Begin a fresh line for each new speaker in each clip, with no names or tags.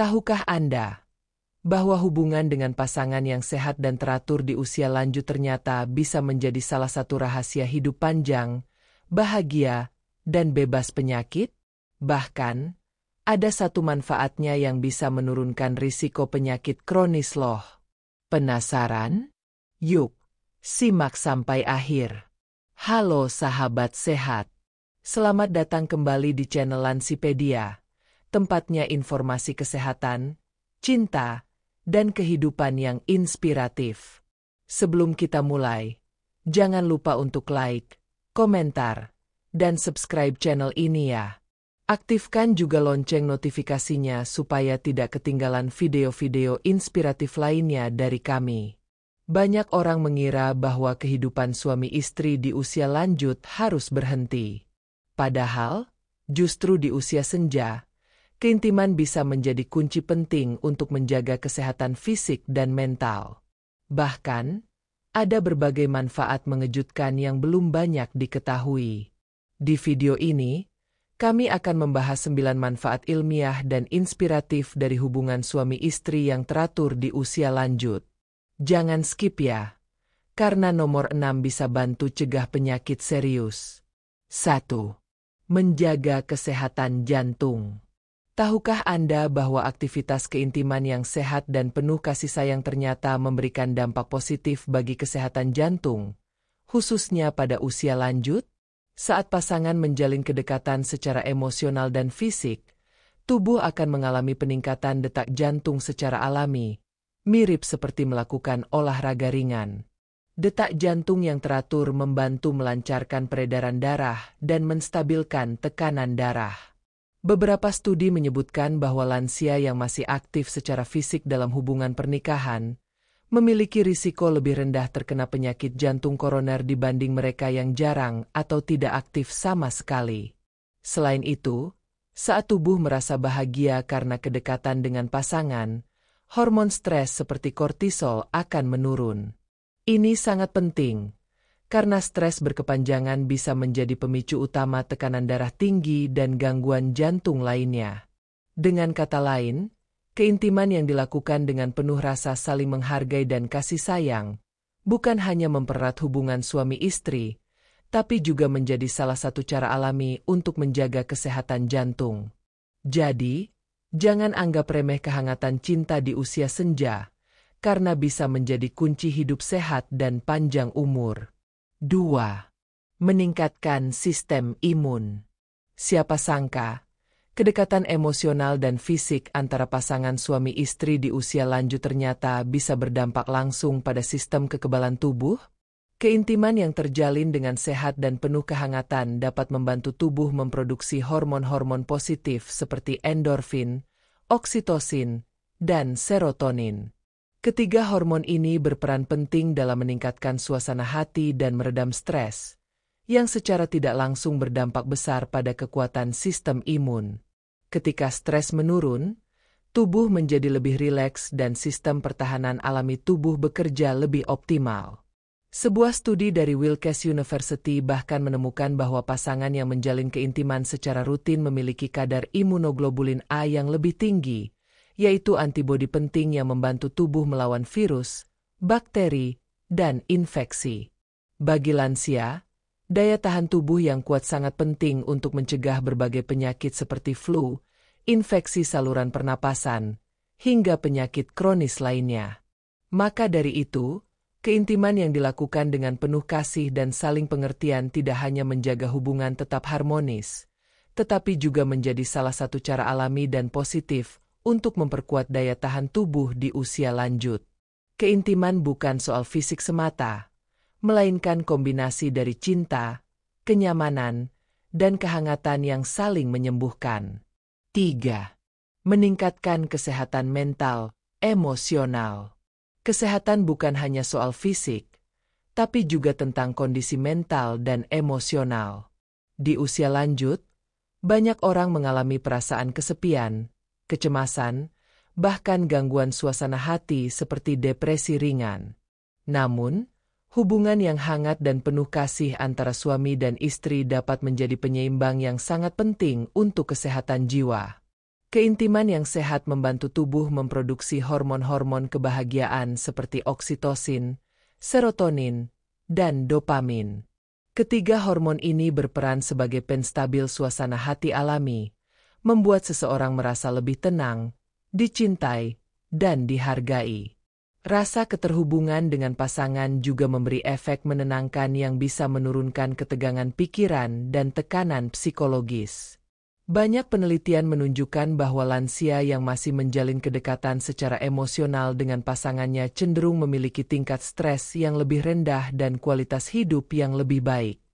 Tahukah Anda bahwa hubungan dengan pasangan yang sehat dan teratur di usia lanjut ternyata bisa menjadi salah satu rahasia hidup panjang, bahagia, dan bebas penyakit? Bahkan, ada satu manfaatnya yang bisa menurunkan risiko penyakit kronis loh. Penasaran? Yuk, simak sampai akhir. Halo sahabat sehat. Selamat datang kembali di channel Lansipedia, tempatnya informasi kesehatan, cinta, dan kehidupan yang inspiratif. Sebelum kita mulai, jangan lupa untuk like, komentar, dan subscribe channel ini ya. Aktifkan juga lonceng notifikasinya supaya tidak ketinggalan video-video inspiratif lainnya dari kami. Banyak orang mengira bahwa kehidupan suami istri di usia lanjut harus berhenti. Padahal, justru di usia senja, keintiman bisa menjadi kunci penting untuk menjaga kesehatan fisik dan mental. Bahkan, ada berbagai manfaat mengejutkan yang belum banyak diketahui. Di video ini, kami akan membahas 9 manfaat ilmiah dan inspiratif dari hubungan suami istri yang teratur di usia lanjut. Jangan skip ya, karena nomor 6 bisa bantu cegah penyakit serius. 1. Menjaga kesehatan jantung. Tahukah Anda bahwa aktivitas keintiman yang sehat dan penuh kasih sayang ternyata memberikan dampak positif bagi kesehatan jantung, khususnya pada usia lanjut? Saat pasangan menjalin kedekatan secara emosional dan fisik, tubuh akan mengalami peningkatan detak jantung secara alami, mirip seperti melakukan olahraga ringan. Detak jantung yang teratur membantu melancarkan peredaran darah dan menstabilkan tekanan darah. Beberapa studi menyebutkan bahwa lansia yang masih aktif secara fisik dalam hubungan pernikahan memiliki risiko lebih rendah terkena penyakit jantung koroner dibanding mereka yang jarang atau tidak aktif sama sekali. Selain itu, saat tubuh merasa bahagia karena kedekatan dengan pasangan, hormon stres seperti kortisol akan menurun. Ini sangat penting, karena stres berkepanjangan bisa menjadi pemicu utama tekanan darah tinggi dan gangguan jantung lainnya. Dengan kata lain, keintiman yang dilakukan dengan penuh rasa saling menghargai dan kasih sayang, bukan hanya mempererat hubungan suami istri, tapi juga menjadi salah satu cara alami untuk menjaga kesehatan jantung. Jadi, jangan anggap remeh kehangatan cinta di usia senja, karena bisa menjadi kunci hidup sehat dan panjang umur. 2. Meningkatkan sistem imun. Siapa sangka, kedekatan emosional dan fisik antara pasangan suami istri di usia lanjut ternyata bisa berdampak langsung pada sistem kekebalan tubuh? Keintiman yang terjalin dengan sehat dan penuh kehangatan dapat membantu tubuh memproduksi hormon-hormon positif seperti endorfin, oksitosin, dan serotonin. Ketiga hormon ini berperan penting dalam meningkatkan suasana hati dan meredam stres, yang secara tidak langsung berdampak besar pada kekuatan sistem imun. Ketika stres menurun, tubuh menjadi lebih rileks dan sistem pertahanan alami tubuh bekerja lebih optimal. Sebuah studi dari Wilkes University bahkan menemukan bahwa pasangan yang menjalin keintiman secara rutin memiliki kadar imunoglobulin A yang lebih tinggi, yaitu antibodi penting yang membantu tubuh melawan virus, bakteri, dan infeksi. Bagi lansia, daya tahan tubuh yang kuat sangat penting untuk mencegah berbagai penyakit seperti flu, infeksi saluran pernapasan, hingga penyakit kronis lainnya. Maka dari itu, keintiman yang dilakukan dengan penuh kasih dan saling pengertian tidak hanya menjaga hubungan tetap harmonis, tetapi juga menjadi salah satu cara alami dan positif untuk memperkuat daya tahan tubuh di usia lanjut. Keintiman bukan soal fisik semata, melainkan kombinasi dari cinta, kenyamanan, dan kehangatan yang saling menyembuhkan. 3. Meningkatkan kesehatan mental, emosional. Kesehatan bukan hanya soal fisik, tapi juga tentang kondisi mental dan emosional. Di usia lanjut, banyak orang mengalami perasaan kesepian, kecemasan, bahkan gangguan suasana hati seperti depresi ringan. Namun, hubungan yang hangat dan penuh kasih antara suami dan istri dapat menjadi penyeimbang yang sangat penting untuk kesehatan jiwa. Keintiman yang sehat membantu tubuh memproduksi hormon-hormon kebahagiaan seperti oksitosin, serotonin, dan dopamin. Ketiga hormon ini berperan sebagai penstabil suasana hati alami, membuat seseorang merasa lebih tenang, dicintai, dan dihargai. Rasa keterhubungan dengan pasangan juga memberi efek menenangkan yang bisa menurunkan ketegangan pikiran dan tekanan psikologis. Banyak penelitian menunjukkan bahwa lansia yang masih menjalin kedekatan secara emosional dengan pasangannya cenderung memiliki tingkat stres yang lebih rendah dan kualitas hidup yang lebih baik.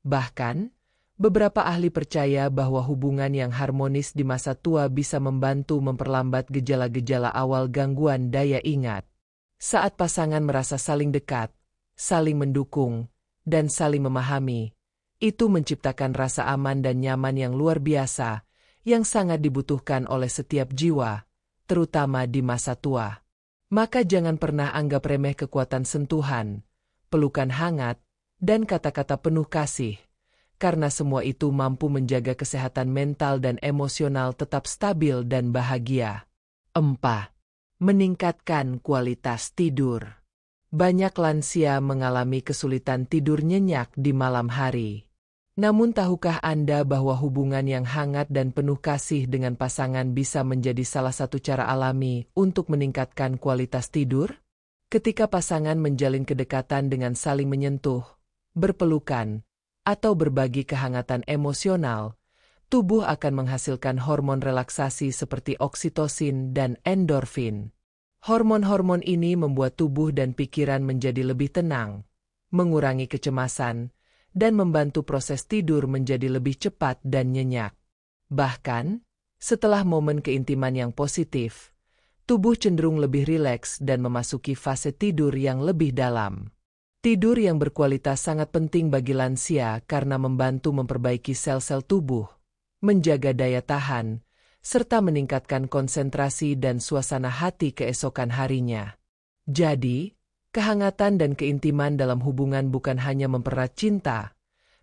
Bahkan, beberapa ahli percaya bahwa hubungan yang harmonis di masa tua bisa membantu memperlambat gejala-gejala awal gangguan daya ingat. Saat pasangan merasa saling dekat, saling mendukung, dan saling memahami, itu menciptakan rasa aman dan nyaman yang luar biasa, yang sangat dibutuhkan oleh setiap jiwa, terutama di masa tua. Maka jangan pernah anggap remeh kekuatan sentuhan, pelukan hangat, dan kata-kata penuh kasih, karena semua itu mampu menjaga kesehatan mental dan emosional tetap stabil dan bahagia. 4. Meningkatkan kualitas tidur. Banyak lansia mengalami kesulitan tidur nyenyak di malam hari. Namun tahukah Anda bahwa hubungan yang hangat dan penuh kasih dengan pasangan bisa menjadi salah satu cara alami untuk meningkatkan kualitas tidur? Ketika pasangan menjalin kedekatan dengan saling menyentuh, berpelukan, atau berbagi kehangatan emosional, tubuh akan menghasilkan hormon relaksasi seperti oksitosin dan endorfin. Hormon-hormon ini membuat tubuh dan pikiran menjadi lebih tenang, mengurangi kecemasan, dan membantu proses tidur menjadi lebih cepat dan nyenyak. Bahkan, setelah momen keintiman yang positif, tubuh cenderung lebih rileks dan memasuki fase tidur yang lebih dalam. Tidur yang berkualitas sangat penting bagi lansia karena membantu memperbaiki sel-sel tubuh, menjaga daya tahan, serta meningkatkan konsentrasi dan suasana hati keesokan harinya. Jadi, kehangatan dan keintiman dalam hubungan bukan hanya mempererat cinta,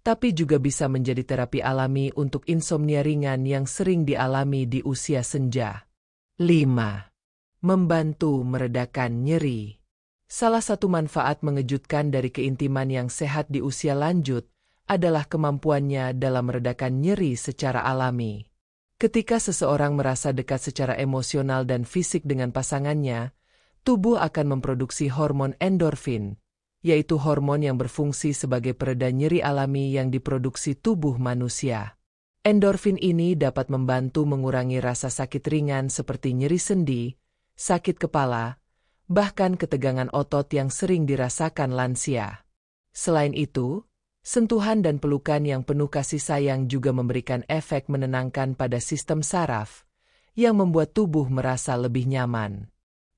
tapi juga bisa menjadi terapi alami untuk insomnia ringan yang sering dialami di usia senja. 5. Membantu meredakan nyeri. Salah satu manfaat mengejutkan dari keintiman yang sehat di usia lanjut adalah kemampuannya dalam meredakan nyeri secara alami. Ketika seseorang merasa dekat secara emosional dan fisik dengan pasangannya, tubuh akan memproduksi hormon endorfin, yaitu hormon yang berfungsi sebagai pereda nyeri alami yang diproduksi tubuh manusia. Endorfin ini dapat membantu mengurangi rasa sakit ringan seperti nyeri sendi, sakit kepala, bahkan ketegangan otot yang sering dirasakan lansia. Selain itu, sentuhan dan pelukan yang penuh kasih sayang juga memberikan efek menenangkan pada sistem saraf, yang membuat tubuh merasa lebih nyaman.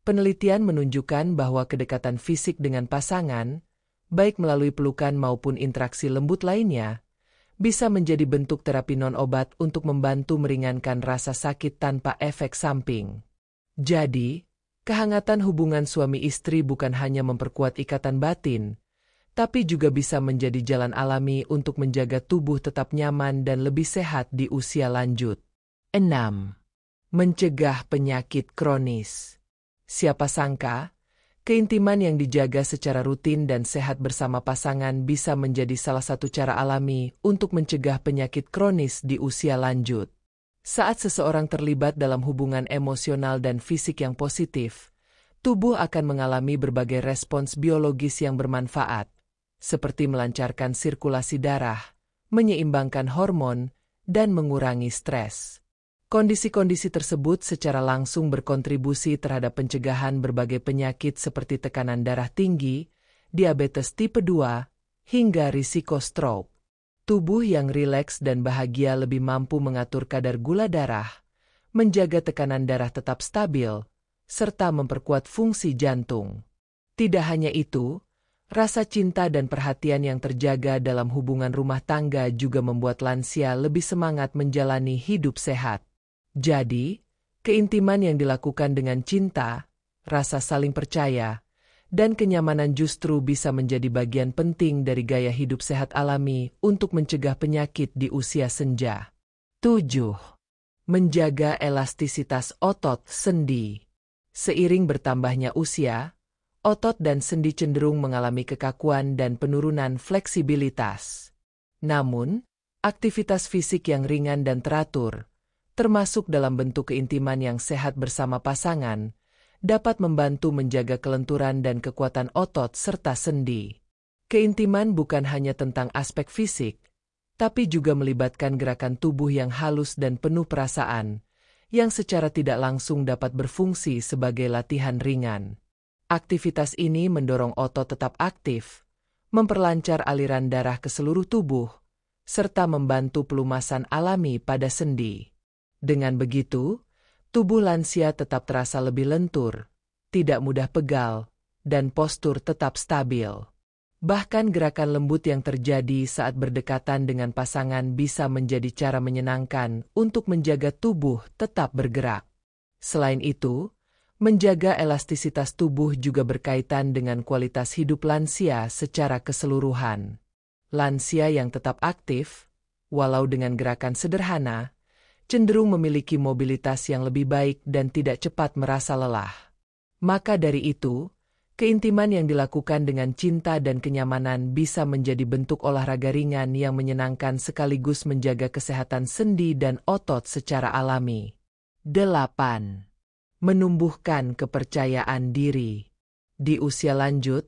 Penelitian menunjukkan bahwa kedekatan fisik dengan pasangan, baik melalui pelukan maupun interaksi lembut lainnya, bisa menjadi bentuk terapi non-obat untuk membantu meringankan rasa sakit tanpa efek samping. Jadi, kehangatan hubungan suami istri bukan hanya memperkuat ikatan batin, tapi juga bisa menjadi jalan alami untuk menjaga tubuh tetap nyaman dan lebih sehat di usia lanjut. 6. Mencegah penyakit kronis. Siapa sangka, keintiman yang dijaga secara rutin dan sehat bersama pasangan bisa menjadi salah satu cara alami untuk mencegah penyakit kronis di usia lanjut. Saat seseorang terlibat dalam hubungan emosional dan fisik yang positif, tubuh akan mengalami berbagai respons biologis yang bermanfaat, seperti melancarkan sirkulasi darah, menyeimbangkan hormon, dan mengurangi stres. Kondisi-kondisi tersebut secara langsung berkontribusi terhadap pencegahan berbagai penyakit seperti tekanan darah tinggi, diabetes tipe 2, hingga risiko stroke. Tubuh yang rileks dan bahagia lebih mampu mengatur kadar gula darah, menjaga tekanan darah tetap stabil, serta memperkuat fungsi jantung. Tidak hanya itu, rasa cinta dan perhatian yang terjaga dalam hubungan rumah tangga juga membuat lansia lebih semangat menjalani hidup sehat. Jadi, keintiman yang dilakukan dengan cinta, rasa saling percaya, dan kenyamanan justru bisa menjadi bagian penting dari gaya hidup sehat alami untuk mencegah penyakit di usia senja. 7. Menjaga elastisitas otot sendi. Seiring bertambahnya usia, otot dan sendi cenderung mengalami kekakuan dan penurunan fleksibilitas. Namun, aktivitas fisik yang ringan dan teratur, termasuk dalam bentuk keintiman yang sehat bersama pasangan, dapat membantu menjaga kelenturan dan kekuatan otot serta sendi. Keintiman bukan hanya tentang aspek fisik, tapi juga melibatkan gerakan tubuh yang halus dan penuh perasaan, yang secara tidak langsung dapat berfungsi sebagai latihan ringan. Aktivitas ini mendorong otot tetap aktif, memperlancar aliran darah ke seluruh tubuh, serta membantu pelumasan alami pada sendi. Dengan begitu, tubuh lansia tetap terasa lebih lentur, tidak mudah pegal, dan postur tetap stabil. Bahkan gerakan lembut yang terjadi saat berdekatan dengan pasangan bisa menjadi cara menyenangkan untuk menjaga tubuh tetap bergerak. Selain itu, menjaga elastisitas tubuh juga berkaitan dengan kualitas hidup lansia secara keseluruhan. Lansia yang tetap aktif, walau dengan gerakan sederhana, cenderung memiliki mobilitas yang lebih baik dan tidak cepat merasa lelah. Maka dari itu, keintiman yang dilakukan dengan cinta dan kenyamanan bisa menjadi bentuk olahraga ringan yang menyenangkan sekaligus menjaga kesehatan sendi dan otot secara alami. 8. Menumbuhkan kepercayaan diri. Di usia lanjut,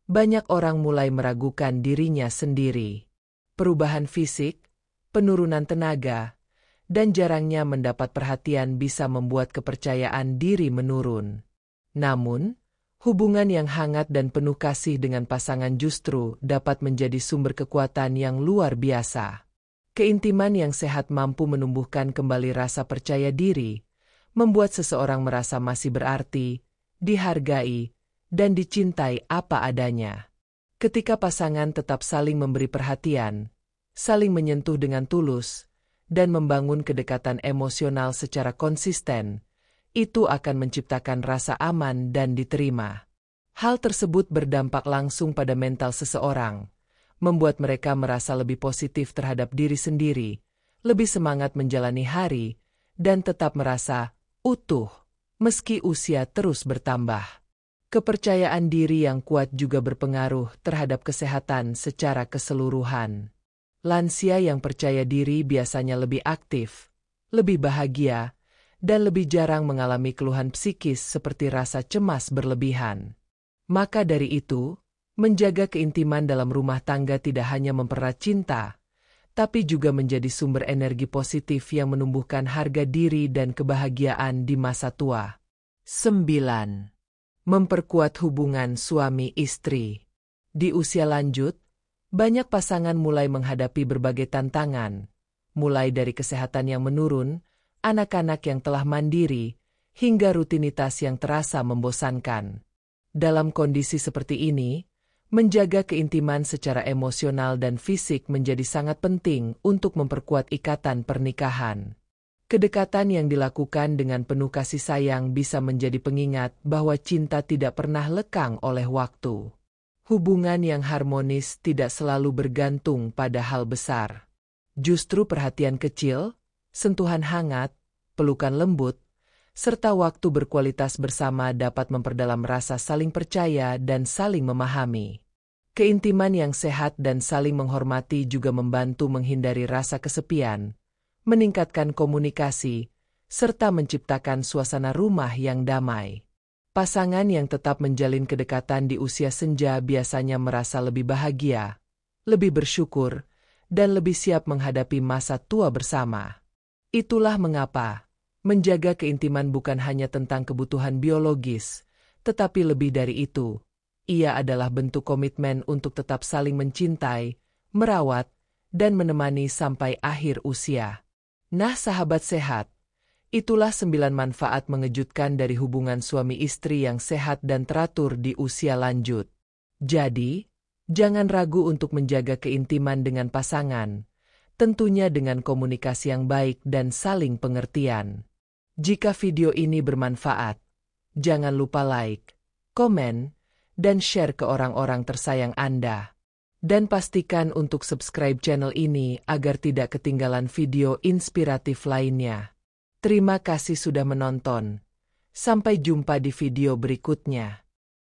banyak orang mulai meragukan dirinya sendiri. Perubahan fisik, penurunan tenaga, dan jarangnya mendapat perhatian bisa membuat kepercayaan diri menurun. Namun, hubungan yang hangat dan penuh kasih dengan pasangan justru dapat menjadi sumber kekuatan yang luar biasa. Keintiman yang sehat mampu menumbuhkan kembali rasa percaya diri, membuat seseorang merasa masih berarti, dihargai, dan dicintai apa adanya. Ketika pasangan tetap saling memberi perhatian, saling menyentuh dengan tulus, dan membangun kedekatan emosional secara konsisten, itu akan menciptakan rasa aman dan diterima. Hal tersebut berdampak langsung pada mental seseorang, membuat mereka merasa lebih positif terhadap diri sendiri, lebih semangat menjalani hari, dan tetap merasa utuh, meski usia terus bertambah. Kepercayaan diri yang kuat juga berpengaruh terhadap kesehatan secara keseluruhan. Lansia yang percaya diri biasanya lebih aktif, lebih bahagia, dan lebih jarang mengalami keluhan psikis seperti rasa cemas berlebihan. Maka dari itu, menjaga keintiman dalam rumah tangga tidak hanya mempererat cinta, tapi juga menjadi sumber energi positif yang menumbuhkan harga diri dan kebahagiaan di masa tua. 9. Memperkuat hubungan suami istri. Di usia lanjut, banyak pasangan mulai menghadapi berbagai tantangan, mulai dari kesehatan yang menurun, anak-anak yang telah mandiri, hingga rutinitas yang terasa membosankan. Dalam kondisi seperti ini, menjaga keintiman secara emosional dan fisik menjadi sangat penting untuk memperkuat ikatan pernikahan. Kedekatan yang dilakukan dengan penuh kasih sayang bisa menjadi pengingat bahwa cinta tidak pernah lekang oleh waktu. Hubungan yang harmonis tidak selalu bergantung pada hal besar. Justru perhatian kecil, sentuhan hangat, pelukan lembut, serta waktu berkualitas bersama dapat memperdalam rasa saling percaya dan saling memahami. Keintiman yang sehat dan saling menghormati juga membantu menghindari rasa kesepian, meningkatkan komunikasi, serta menciptakan suasana rumah yang damai. Pasangan yang tetap menjalin kedekatan di usia senja biasanya merasa lebih bahagia, lebih bersyukur, dan lebih siap menghadapi masa tua bersama. Itulah mengapa menjaga keintiman bukan hanya tentang kebutuhan biologis, tetapi lebih dari itu. Ia adalah bentuk komitmen untuk tetap saling mencintai, merawat, dan menemani sampai akhir usia. Nah, sahabat sehat, itulah 9 manfaat mengejutkan dari hubungan suami istri yang sehat dan teratur di usia lanjut. Jadi, jangan ragu untuk menjaga keintiman dengan pasangan, tentunya dengan komunikasi yang baik dan saling pengertian. Jika video ini bermanfaat, jangan lupa like, komen, dan share ke orang-orang tersayang Anda. Dan pastikan untuk subscribe channel ini agar tidak ketinggalan video inspiratif lainnya. Terima kasih sudah menonton. Sampai jumpa di video berikutnya.